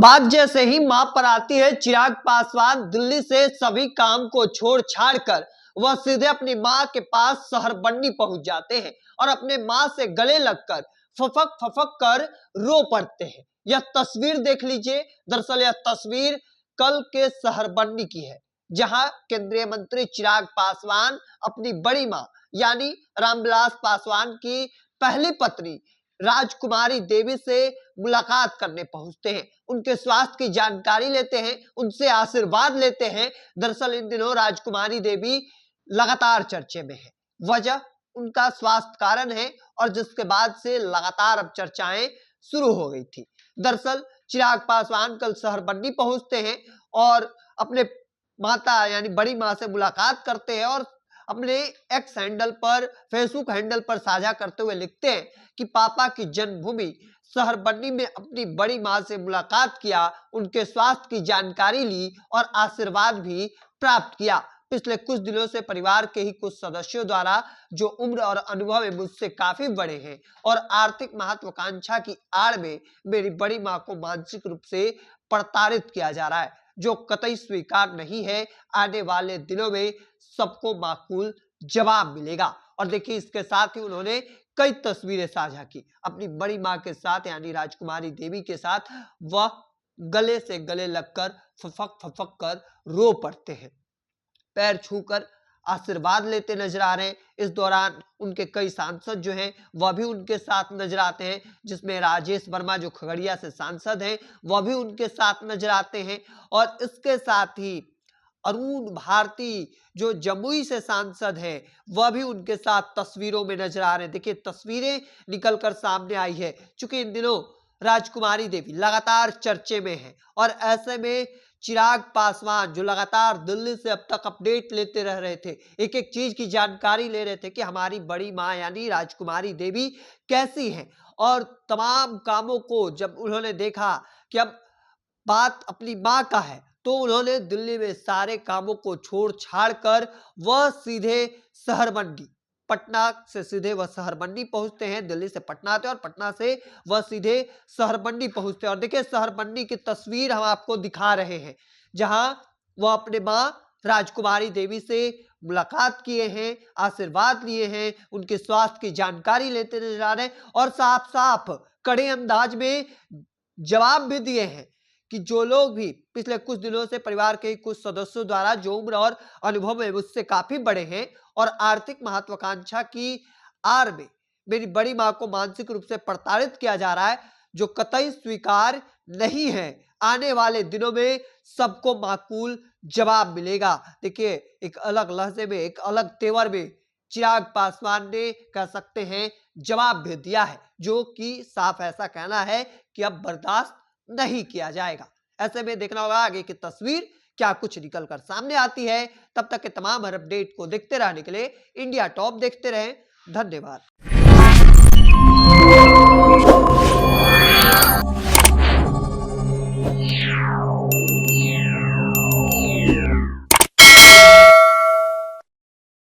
बात जैसे ही मां पर आती है, चिराग पासवान दिल्ली से सभी काम को छोड़ छाड़ कर वह सीधे अपनी मां के पास सहरबंडी पहुंच जाते हैं और अपने मां से गले लगकर फफक फफक कर रो पड़ते हैं। यह तस्वीर देख लीजिए। दरअसल यह तस्वीर कल के सहरबंडी की है, जहां केंद्रीय मंत्री चिराग पासवान अपनी बड़ी मां यानी रामविलास पासवान की पहली पत्नी राजकुमारी देवी से मुलाकात करने पहुंचते हैं, उनके स्वास्थ्य की जानकारी लेते हैं, उनसे आशीर्वाद लेते हैं। दरअसल इन दिनों राजकुमारी देवी लगातार चर्चे में है। वजह उनका स्वास्थ्य कारण है और जिसके बाद से लगातार अब चर्चाएं शुरू हो गई थी। दरअसल चिराग पासवान कल सहरबंडी पहुंचते हैं और अपने माता यानी बड़ी मां से मुलाकात करते हैं और अपने एक्स हैंडल पर, फेसबुक हैंडल पर साझा करते हुए लिखते हैं कि पापा की जन्मभूमि सहरबंडी में अपनी बड़ी मां से मुलाकात किया, उनके स्वास्थ्य की जानकारी ली और आशीर्वाद भी प्राप्त किया। पिछले कुछ दिनों से परिवार के ही कुछ सदस्यों द्वारा जो उम्र और अनुभव में मुझसे काफी बड़े हैं और आर्थिक महत्वाकांक्षा की आड़ में मेरी बड़ी मां को मानसिक रूप से प्रताड़ित किया जा रहा है, जो कतई स्वीकार नहीं है। आने वाले दिनों में सबको माकूल जवाब मिलेगा। और देखिए, इसके साथ ही उन्होंने कई तस्वीरें साझा की अपनी बड़ी मां के साथ यानी राजकुमारी देवी के साथ। वह गले से गले लगकर फफक फफक कर रो पड़ते हैं, पैर छूकर आशीर्वाद लेते नजर आ रहे हैं। इस दौरान उनके कई सांसद जो हैं वह भी उनके साथ नजर आते हैं, जिसमें राजेश वर्मा जो खगड़िया से सांसद हैं वह भी उनके साथ नजर आते हैं। और इसके साथ ही अरुण भारती जो जमुई से सांसद हैं वह भी उनके साथ तस्वीरों में नजर आ रहे हैं। देखिए, तस्वीरें निकलकर सामने आई है, चूंकि इन दिनों राजकुमारी देवी लगातार चर्चे में है और ऐसे में चिराग पासवान जो लगातार दिल्ली से अब तक अपडेट लेते रह रहे थे, एक एक चीज की जानकारी ले रहे थे कि हमारी बड़ी मां यानी राजकुमारी देवी कैसी हैं। और तमाम कामों को जब उन्होंने देखा कि अब बात अपनी मां का है, तो उन्होंने दिल्ली में सारे कामों को छोड़ छाड़ कर वह सीधे सहरबंडी, पटना से सीधे वह सहरबंडी पहुंचते हैं। दिल्ली से पटना आते हैं और पटना से वह सीधे सहरबंडी पहुंचते हैं। और देखिए, सहरबंडी की तस्वीर हम आपको दिखा रहे हैं, जहां वह अपने मां राजकुमारी देवी से मुलाकात किए हैं, आशीर्वाद लिए हैं, उनके स्वास्थ्य की जानकारी लेते नजर आ रहे हैं और साफ साफ कड़े अंदाज में जवाब भी दिए हैं कि जो लोग भी पिछले कुछ दिनों से परिवार के कुछ सदस्यों द्वारा जो उम्र और अनुभव में मुझसे काफी बड़े हैं और आर्थिक महत्वाकांक्षा की आड़ में मेरी बड़ी मां को मानसिक रूप से प्रताड़ित किया जा रहा है, जो कतई स्वीकार नहीं है। आने वाले दिनों में सबको माकूल जवाब मिलेगा। देखिए, एक अलग लहजे में, एक अलग तेवर में चिराग पासवान ने कह सकते हैं जवाब भी दिया है, जो कि साफ ऐसा कहना है कि अब बर्दाश्त नहीं किया जाएगा। ऐसे में देखना होगा आगे की तस्वीर क्या कुछ निकल कर सामने आती है। तब तक के तमाम हर अपडेट को देखते रहने के लिए इंडिया टॉप देखते रहें। धन्यवाद।